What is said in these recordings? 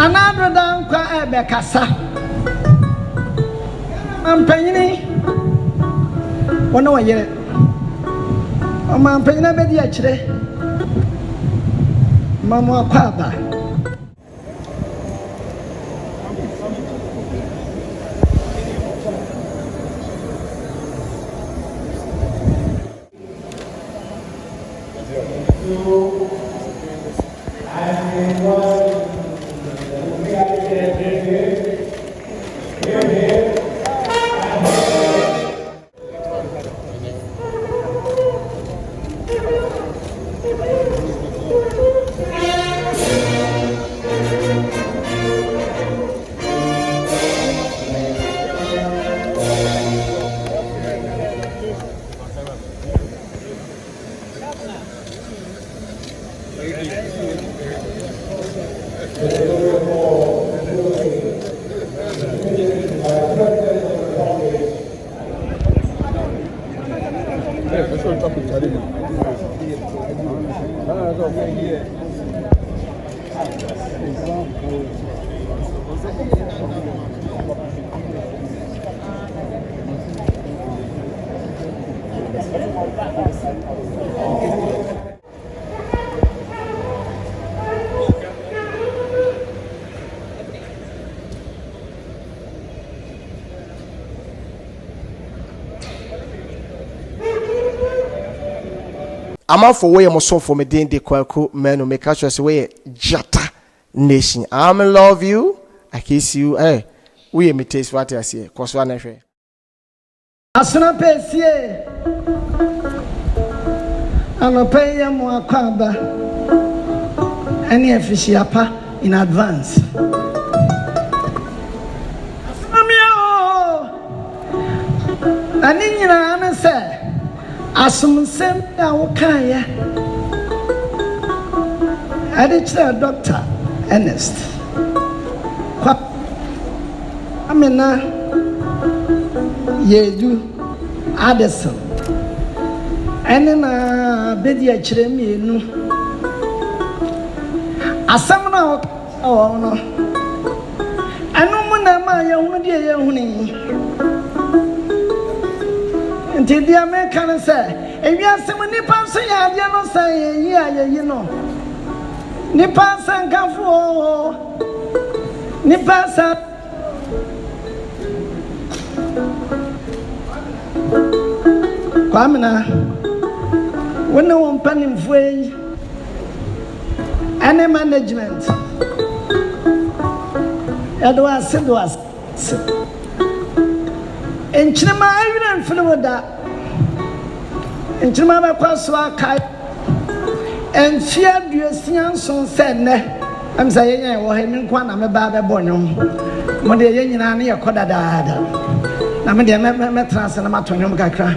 Nana Addo dan kwa ebe kasa. Ampanyini. Wono wayere. Ampanyina bedi akire. Mama akwaba. I'm for way I'm so for me de kwaku men make us say way Jata Nation. I'm love you. I kiss you. Hey, we me taste what I say. Cause one nefe. Asuna pesie. Ano pay ya mo akwaba. Any efficiapa in advance. Amio. Ani nyina na say. Asumsem ya wakaya. Editor Dr. Ernest. Kwa amena yedu Addison. Ene na bedi akire mienu. Asam na o no. Anu mu na ma ye hu de ye hu ni. Nti dia me kan say ewiase mu nipa so ya ade no say yi ayeyi no nipa sankafo nipa sa kwamina wona won panimfo yi ane management Addo as enchima ayuna mfunu da enchima ba kwaso aka enfia duasia nson se ne am say yenya wo he nkwa na me ba be bonyom mo de yenyina na ye kodadaada na me de me trans na matonyom kakra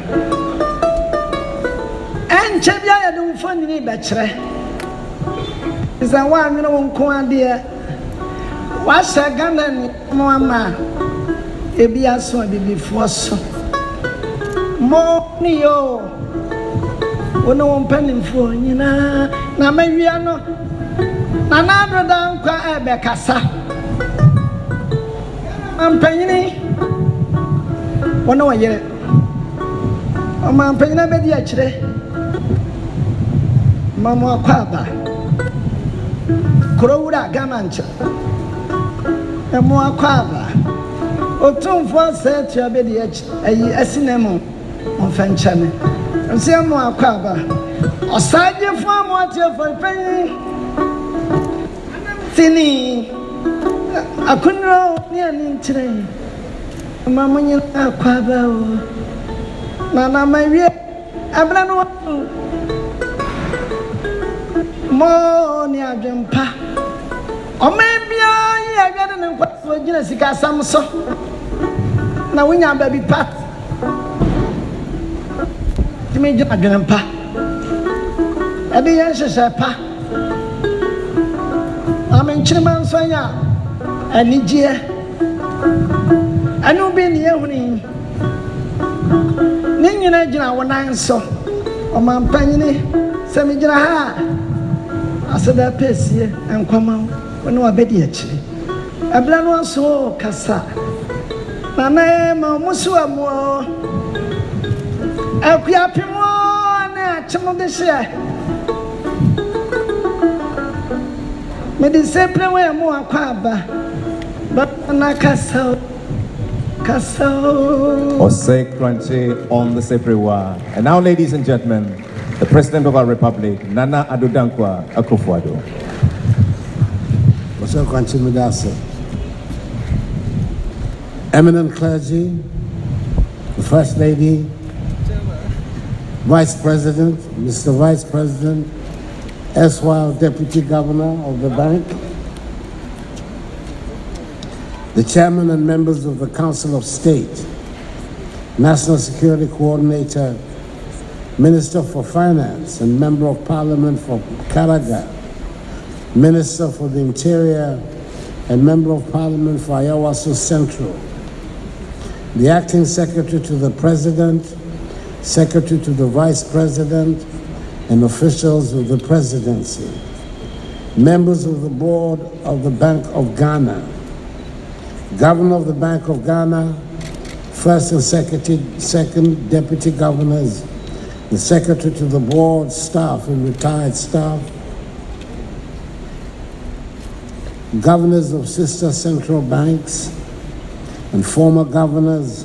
enche bia ye dum foni ni be kire isa wa nwene won ko ade wa shagana ni mo ama ebi aso bibifo so mo ni yo wono won panimfo nyina na mawia no Nana Addo dan kwa ebe kasa ampanyini wono wayere ampanyina bedi akire mama akwaba kurowura gamancha emo akwaba otumfo set ya bedi ayi asinemu onfanchane nse emo akwaba osaje fo amo atiefo panyi tini akunro ni ani ntire mama nyi akwaba o mama mawie abla no mo ni adwempa o mebia ya gade ne nkwaso gina sika samso na wonya ba bi pat timi gina adwempa ade yan hyehyɛ pa amenchirima nsanya anigye anu bi ne ehuni ne nyina gina wonan so o mampanyini se mi gina ha asada pesie enkwama wono abedi akire Ablano so kasa. Nana ma musu amu. Akuya pimo na chemo de hye. Me de sempre we amu akwa aba. Ba na kasa. Osei Crunchy on the Seprewa. And now, ladies and gentlemen, the President of our Republic, Nana Addo Akufo-Addo. Osei Crunchy Midase. Eminent clergy, the First Lady, Vice President, Mr. Vice President, erstwhile Deputy Governor of the bank, the Chairman and members of the Council of State, National Security Coordinator, Minister for Finance and Member of Parliament for Karaga, Minister for the Interior and Member of Parliament for Ayawaso Central, the Acting Secretary to the President, Secretary to the Vice President, and officials of the Presidency, members of the Board of the Bank of Ghana, Governor of the Bank of Ghana, First and Second Deputy Governors, the Secretary to the Board, staff and retired staff, governors of sister central banks and former governors,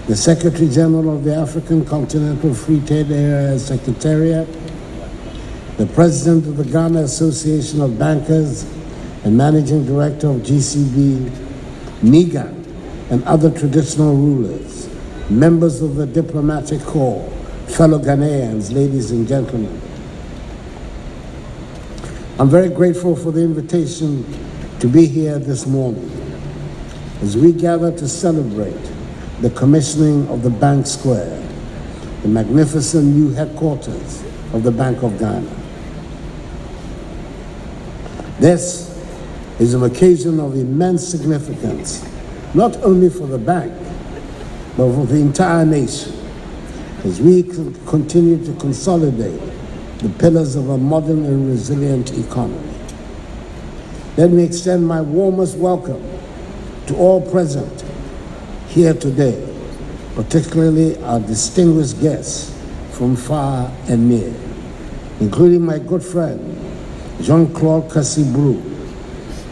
the Secretary General of the African Continental Free Trade Area Secretariat, the President of the Ghana Association of Bankers and Managing Director of GCB, NIGA, and other traditional rulers, members of the diplomatic corps, fellow Ghanaians, ladies and gentlemen. I'm very grateful for the invitation to be here this morning as we gather to celebrate the commissioning of the Bank Square, the magnificent new headquarters of the Bank of Ghana. This is an occasion of immense significance, not only for the bank, but for the entire nation, as we continue to consolidate the pillars of a modern and resilient economy. Let me extend my warmest welcome to all present here today, particularly our distinguished guests from far and near, including my good friend, Jean-Claude Cassibrou,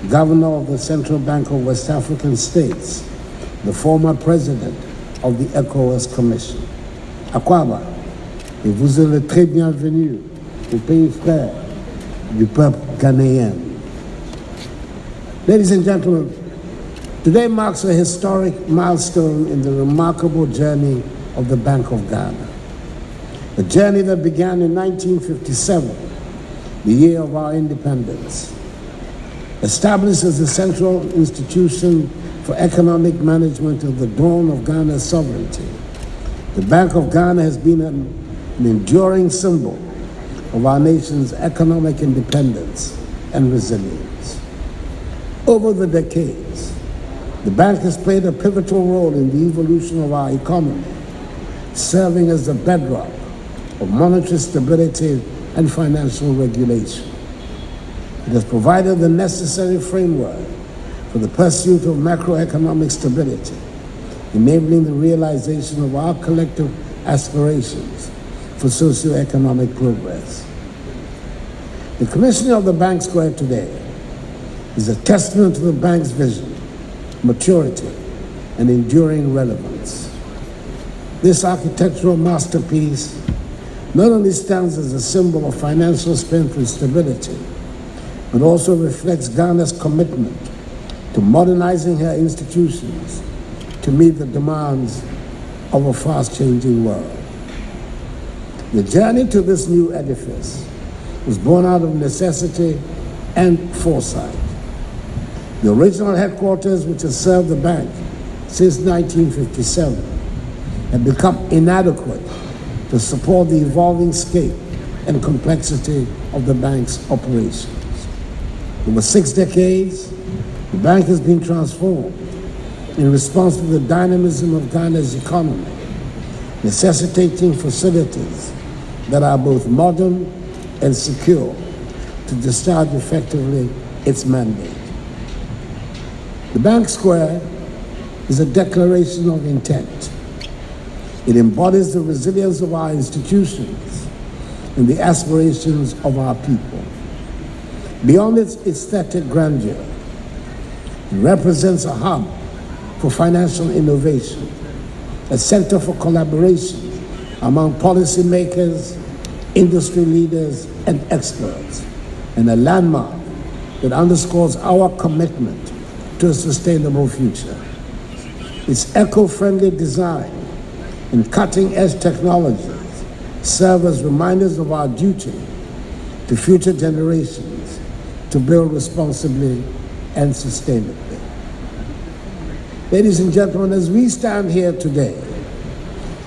Governor of the Central Bank of West African States, the former President of the ECOWAS Commission. Akwaba, et vous êtes le très bienvenue au pays frère du peuple ghanéen. Ladies and gentlemen, today marks a historic milestone in the remarkable journey of the Bank of Ghana. A journey that began in 1957, the year of our independence. Established as a central institution for economic management of the dawn of Ghana's sovereignty, the Bank of Ghana has been an enduring symbol of our nation's economic independence and resilience. Over the decades, the bank has played a pivotal role in the evolution of our economy, serving as the bedrock of monetary stability and financial regulation. It has provided the necessary framework for the pursuit of macroeconomic stability, enabling the realization of our collective aspirations for socio-economic progress. The commissioning of the Bank Square today is a testament to the bank's vision, maturity, and enduring relevance. This architectural masterpiece not only stands as a symbol of financial strength and stability, but also reflects Ghana's commitment to modernizing her institutions to meet the demands of a fast-changing world. The journey to this new edifice was born out of necessity and foresight. The original headquarters, which has served the bank since 1957, had become inadequate to support the evolving scale and complexity of the bank's operations. Over 6 decades, the bank has been transformed in response to the dynamism of Ghana's economy, necessitating facilities that are both modern and secure to discharge effectively its mandate. The Bank Square is a declaration of intent. It embodies the resilience of our institutions and the aspirations of our people. Beyond its aesthetic grandeur, it represents a hub for financial innovation, a center for collaboration among policymakers, industry leaders, and experts, and a landmark that underscores our commitment to a sustainable future. Its eco-friendly design and cutting-edge technologies serve as reminders of our duty to future generations to build responsibly and sustainably. Ladies and gentlemen, as we stand here today,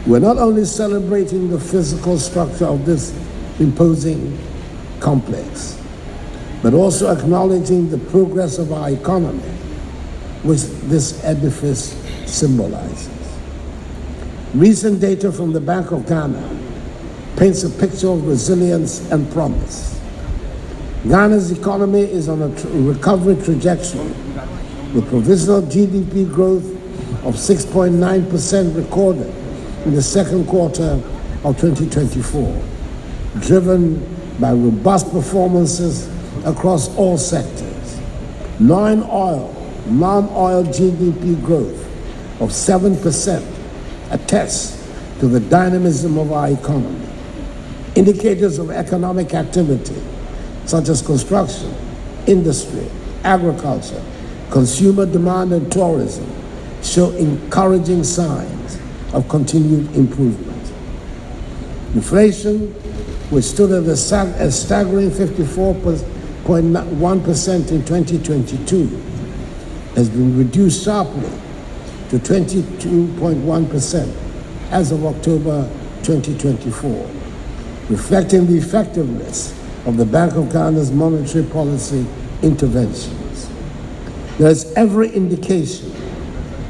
we're not only celebrating the physical structure of this imposing complex, but also acknowledging the progress of our economy, which this edifice symbolizes. Recent data from the Bank of Ghana paints a picture of resilience and promise. Ghana's economy is on a recovery trajectory with provisional GDP growth of 6.9% recorded in the second quarter of 2024, driven by robust performances across all sectors. Non-oil GDP growth of 7% attests to the dynamism of our economy. Indicators of economic activity, such as construction, industry, agriculture, consumer demand, and tourism, show encouraging signs of continued improvement. Inflation, which stood at a staggering 54.1% in 2022, has been reduced sharply to 22.1% as of October 2024, reflecting the effectiveness of the Bank of Ghana's monetary policy interventions. There is every indication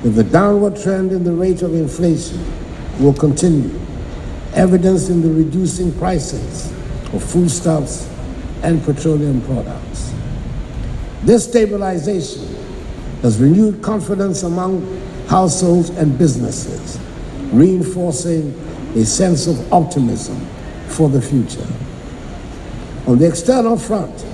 that the downward trend in the rate of inflation will continue, evidenced in the reducing prices of foodstuffs and petroleum products. This stabilization has renewed confidence among households and businesses, reinforcing a sense of optimism for the future. On the external front,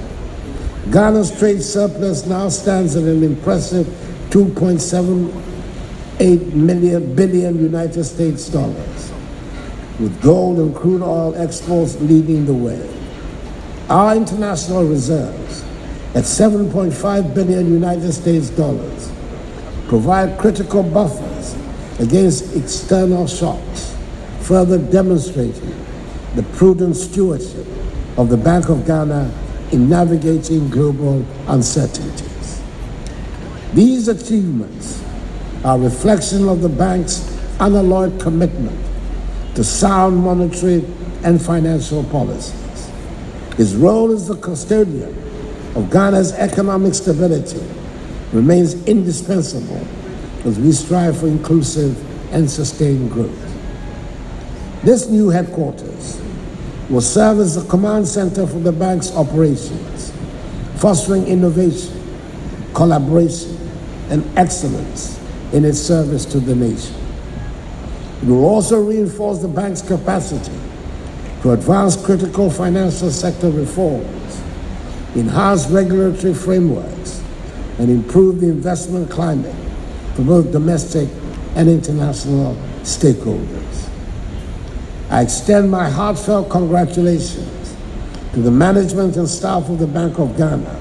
Ghana's trade surplus now stands at an impressive $2.78 billion United States dollars, with gold and crude oil exports leading the way. Our international reserves, at $7.5 billion United States dollars, provide critical buffers against external shocks, further demonstrating the prudent stewardship of the Bank of Ghana in navigating global uncertainties. These achievements are a reflection of the bank's unalloyed commitment to sound monetary and financial policies. Its role as the custodian of Ghana's economic stability remains indispensable as we strive for inclusive and sustained growth. This new headquarters will serve as the command center for the bank's operations, fostering innovation, collaboration, and excellence in its service to the nation. It will also reinforce the bank's capacity to advance critical financial sector reforms, enhance regulatory frameworks, and improve the investment climate for both domestic and international stakeholders. I extend my heartfelt congratulations to the management and staff of the Bank of Ghana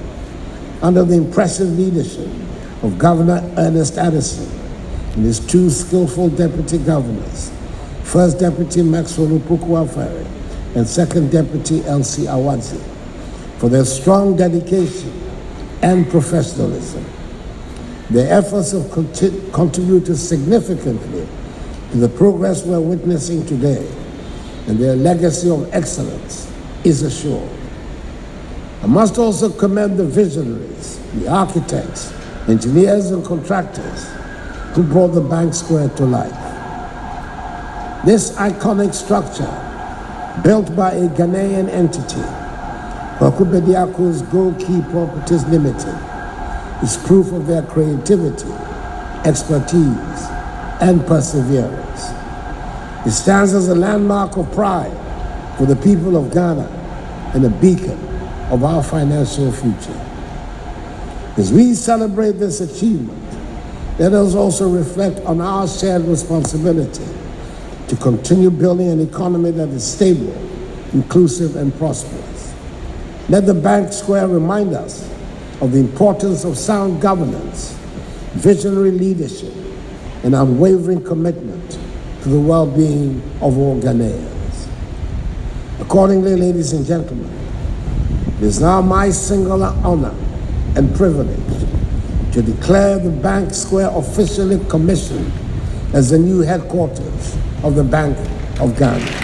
under the impressive leadership of Governor Ernest Addison and his two skillful deputy governors, First Deputy Maxwell Opoku-Afare and Second Deputy Elsie Awadzi, for their strong dedication and professionalism. Their efforts have contributed significantly to the progress we're witnessing today, and their legacy of excellence is assured. I must also commend the visionaries, the architects, engineers, and contractors who brought the Bank Square to life. This iconic structure, built by a Ghanaian entity, Kwaku Bediako's Gold Key Properties Limited, is proof of their creativity, expertise, and perseverance. It stands as a landmark of pride for the people of Ghana and a beacon of our financial future. As we celebrate this achievement, let us also reflect on our shared responsibility to continue building an economy that is stable, inclusive, and prosperous. Let the Bank Square remind us of the importance of sound governance, visionary leadership, and unwavering commitment to the well-being of all Ghanaians. Accordingly, ladies and gentlemen, it is now my singular honor and privilege to declare the Bank Square officially commissioned as the new headquarters of the Bank of Ghana.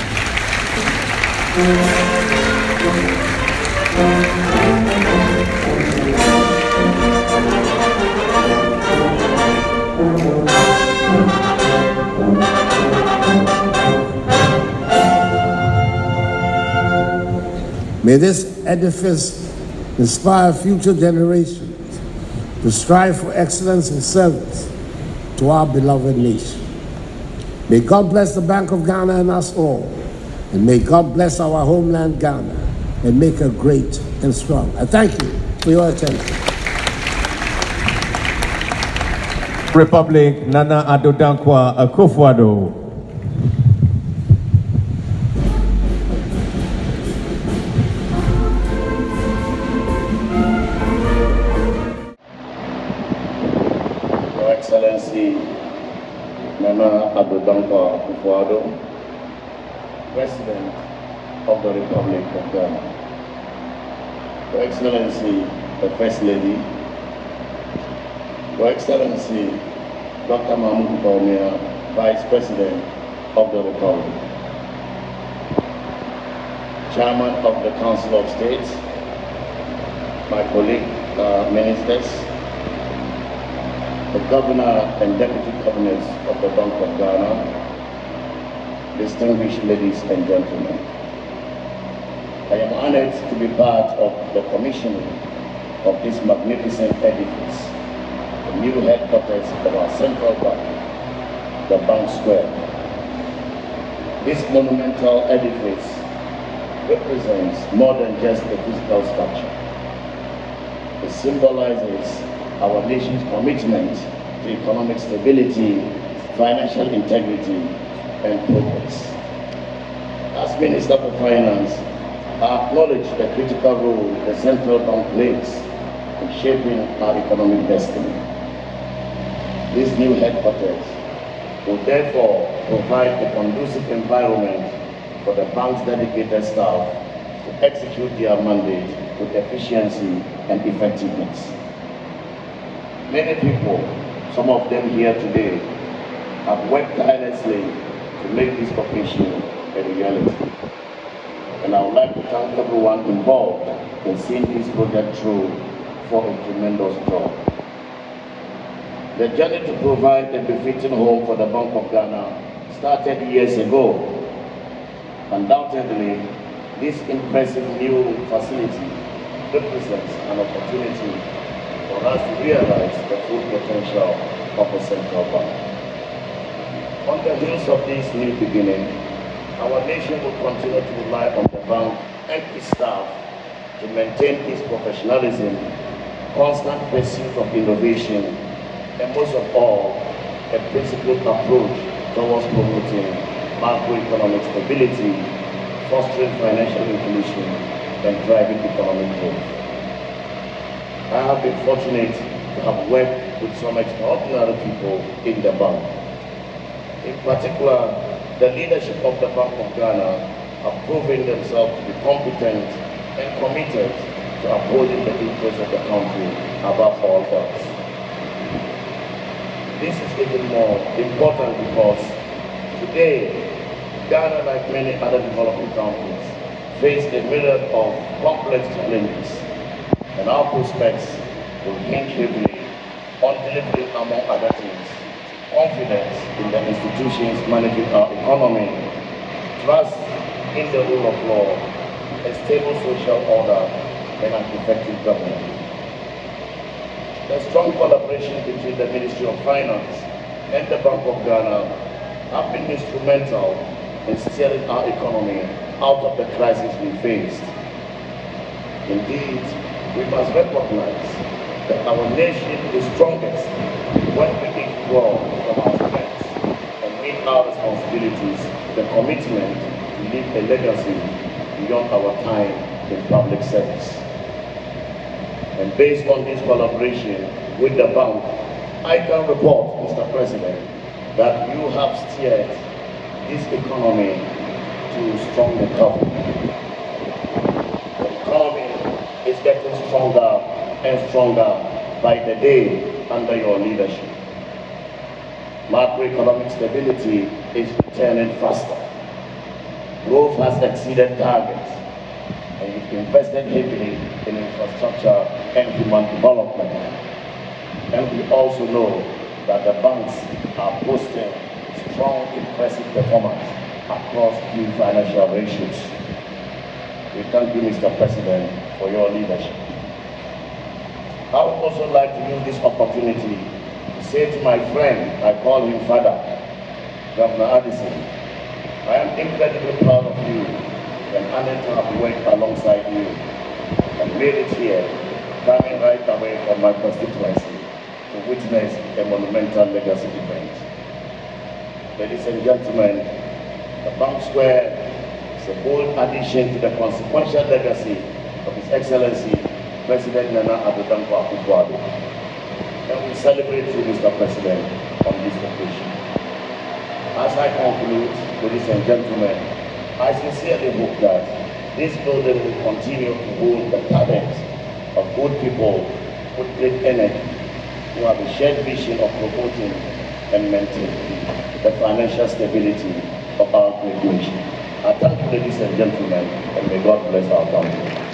May this edifice inspire future generations to strive for excellence in service to our beloved nation. May God bless the Bank of Ghana and us all, and may God bless our homeland Ghana and make her great and strong. I thank you for your attention. Republic, Nana Addo Akufo-Addo. Your Excellency, Nana Addo Akufo-Addo, President of the Republic of Ghana. Your Excellency, the First Lady, Your Excellency, Dr. Bawumia, Vice President of the Republic, Chairman of the Council of State, my colleague ministers, the Governor and Deputy Governors of the Bank of Ghana, distinguished ladies and gentlemen. I am honored to be part of the commissioning of this magnificent edifice, the new headquarters of our central bank, the Bank Square. This monumental edifice represents more than just a physical structure. It symbolizes our nation's commitment to economic stability, financial integrity, and progress. As Minister for Finance, I acknowledge the critical role the central bank plays in shaping our economic destiny. This new headquarters will therefore provide a conducive environment for the bank's dedicated staff to execute their mandate with efficiency and effectiveness. Many people, some of them here today, have worked tirelessly to make this occasion a reality. And I would like to thank everyone involved in seeing this project through for a tremendous job. The journey to provide a befitting home for the Bank of Ghana started years ago. Undoubtedly, this impressive new facility represents an opportunity for us to realize the full potential of the central bank. On the heels of this new beginning, our nation will continue to rely on the bank and its staff to maintain its professionalism, constant pursuit of innovation, and most of all, a principled approach towards promoting macroeconomic stability, fostering financial inclusion, and driving economic growth. I have been fortunate to have worked with some extraordinary people in the bank. In particular, the leadership of the Bank of Ghana have proven themselves to be competent and committed to upholding the interests of the country above all else. This is even more important because today, Ghana, like many other developing countries, face a myriad of complex challenges, and our prospects will hinge heavily on delivering, among other things, confidence in the institutions managing our economy, trust in the rule of law, a stable social order, and an effective government. The strong collaboration between the Ministry of Finance and the Bank of Ghana have been instrumental in steering our economy out of the crisis we faced. Indeed, we must recognize that our nation is strongest when we withdraw from our strengths and meet our responsibilities, the commitment to leave a legacy beyond our time in public service. And based on this collaboration with the bank, I can report, Mr. President, that you have steered this economy to strong recovery. The economy is getting stronger and stronger by the day under your leadership. Macroeconomic stability is returning faster. Growth has exceeded targets, and you've invested heavily in infrastructure and human development. And we also know that the banks are posting strong, impressive performance across key financial ratios. We thank you, Mr. President, for your leadership. I would also like to use this opportunity to say to my friend, I call him Father, Governor Addison, I am incredibly proud of you and honored to have worked alongside you and made it here, coming right away from my constituency to witness a monumental legacy event. Ladies and gentlemen, the Bank Square is a bold addition to the consequential legacy of His Excellency Prez.Nana Addo. And we celebrate you, Mr. President, on this occasion. As I conclude, ladies and gentlemen, I sincerely hope that this building will continue to hold the talent of good people with great energy who have a shared vision of promoting and maintaining the financial stability of our great nation. I thank you, ladies and gentlemen, and may God bless our country.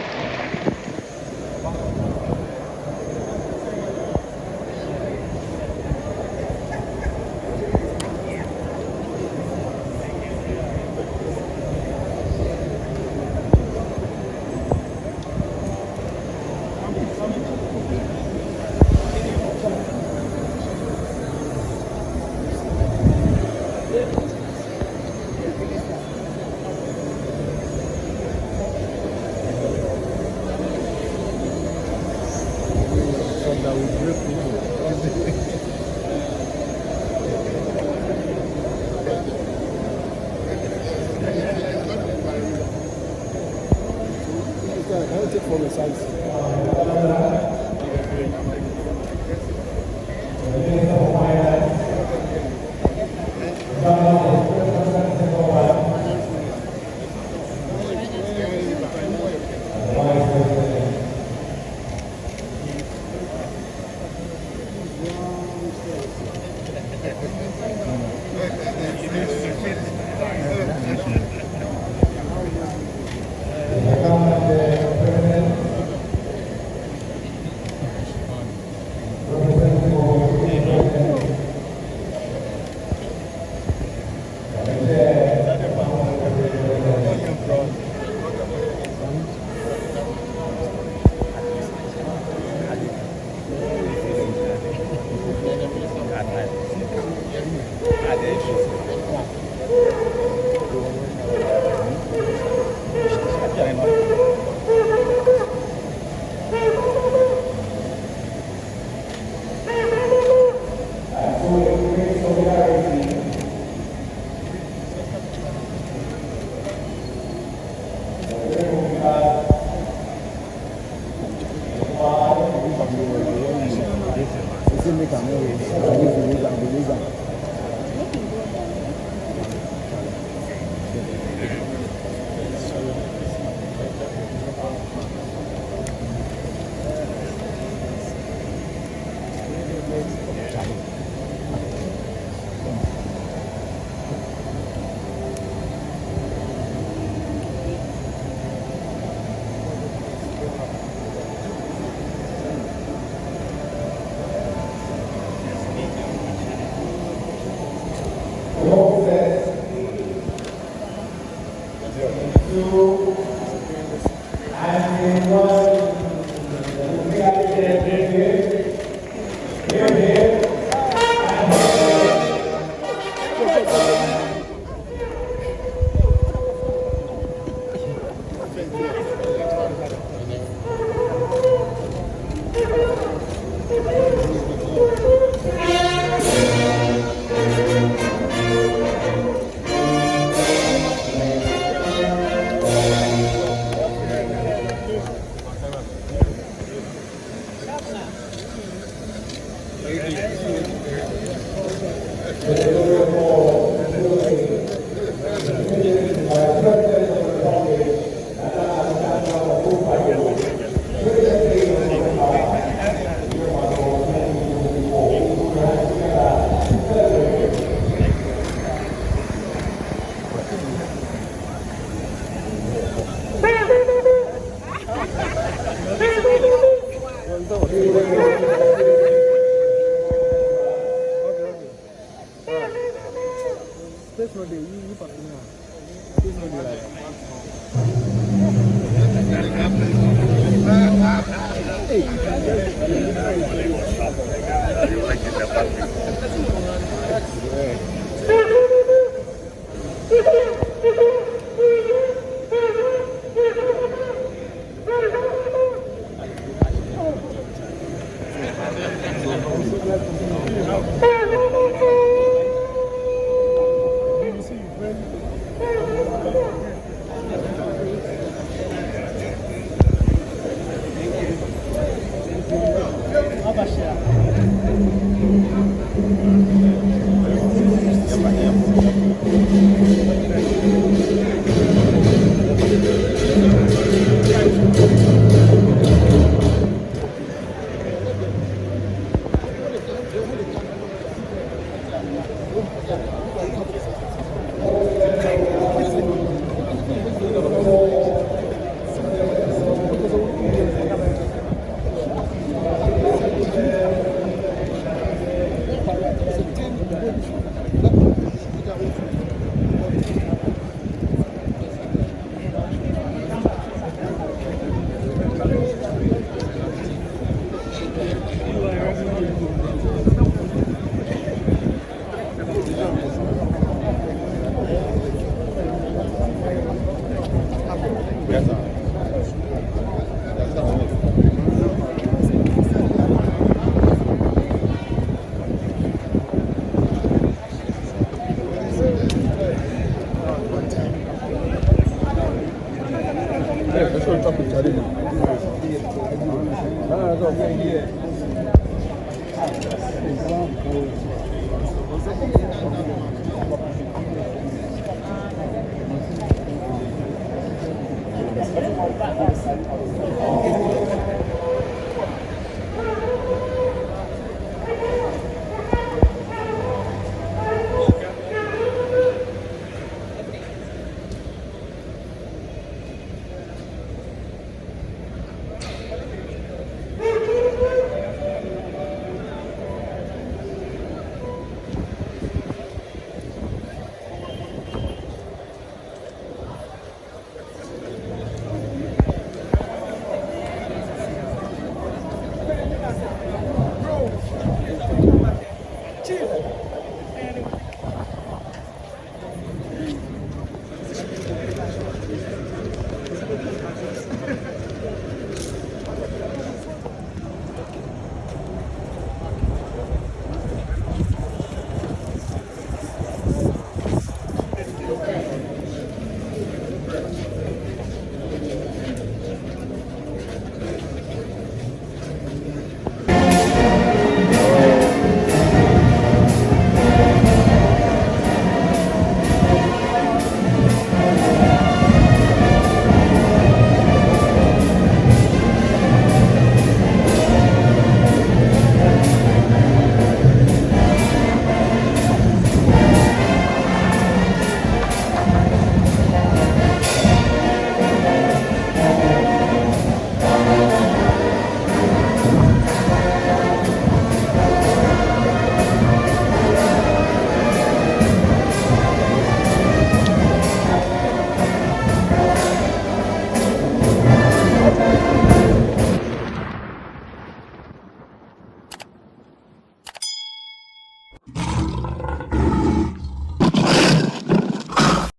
That's